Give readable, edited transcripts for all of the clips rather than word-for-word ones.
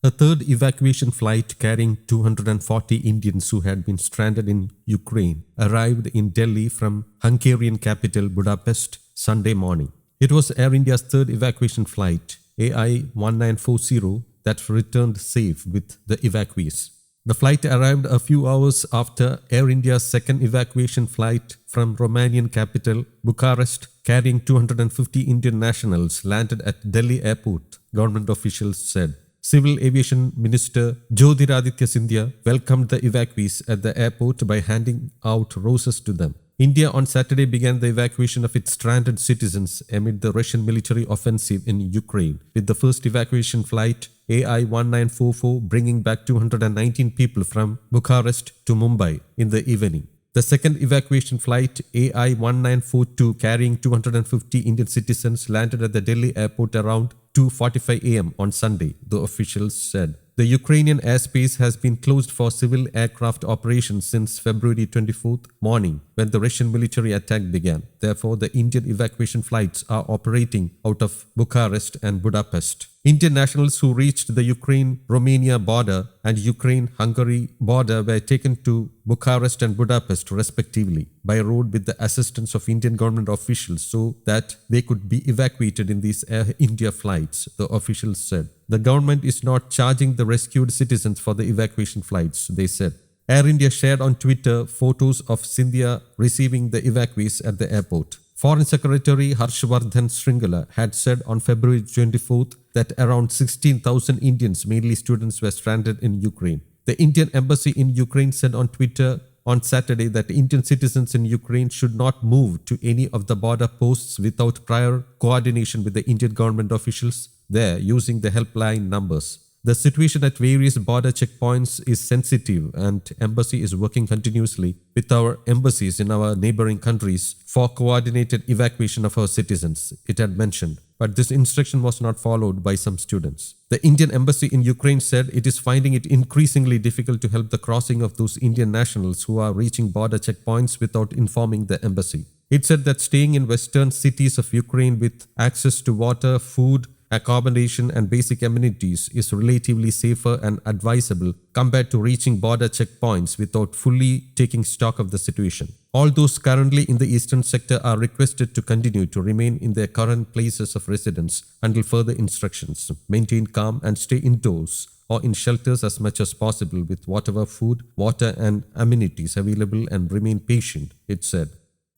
A third evacuation flight carrying 240 Indians who had been stranded in Ukraine arrived in Delhi from Hungarian capital Budapest Sunday morning. It was Air India's third evacuation flight, AI-1940, that returned safe with the evacuees. The flight arrived a few hours after Air India's second evacuation flight from Romanian capital Bucharest carrying 250 Indian nationals landed at Delhi airport, government officials said. Civil Aviation Minister Jyotiraditya Scindia welcomed the evacuees at the airport by handing out roses to them. India on Saturday began the evacuation of its stranded citizens amid the Russian military offensive in Ukraine, with the first evacuation flight, AI-1944, bringing back 219 people from Bucharest to Mumbai in the evening. The second evacuation flight, AI-1942, carrying 250 Indian citizens, landed at the Delhi airport around 2:45 am on Sunday, the officials said. The Ukrainian airspace has been closed for civil aircraft operations since February 24th morning, when the Russian military attack began. Therefore, the Indian evacuation flights are operating out of Bucharest and Budapest. Indian nationals who reached the Ukraine-Romania border and Ukraine-Hungary border were taken to Bucharest and Budapest respectively by road with the assistance of Indian government officials so that they could be evacuated in these Air India flights, the officials said. The government is not charging the rescued citizens for the evacuation flights, they said. Air India shared on Twitter photos of Scindia receiving the evacuees at the airport. Foreign Secretary Harshvardhan Shringla had said on February 24th that around 16,000 Indians, mainly students, were stranded in Ukraine. The Indian embassy in Ukraine said on Twitter on Saturday that Indian citizens in Ukraine should not move to any of the border posts without prior coordination with the Indian government officials there using the helpline numbers. The situation at various border checkpoints is sensitive and embassy is working continuously with our embassies in our neighboring countries for coordinated evacuation of our citizens, it had mentioned. But this instruction was not followed by some students. The Indian embassy in Ukraine said it is finding it increasingly difficult to help the crossing of those Indian nationals who are reaching border checkpoints without informing the embassy. It said that staying in western cities of Ukraine with access to water, food, accommodation and basic amenities is relatively safer and advisable compared to reaching border checkpoints without fully taking stock of the situation. All those currently in the eastern sector are requested to continue to remain in their current places of residence until further instructions. Maintain calm and stay indoors or in shelters as much as possible with whatever food, water and amenities available and remain patient, it said.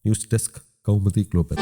News Desk, Kaumudy Global.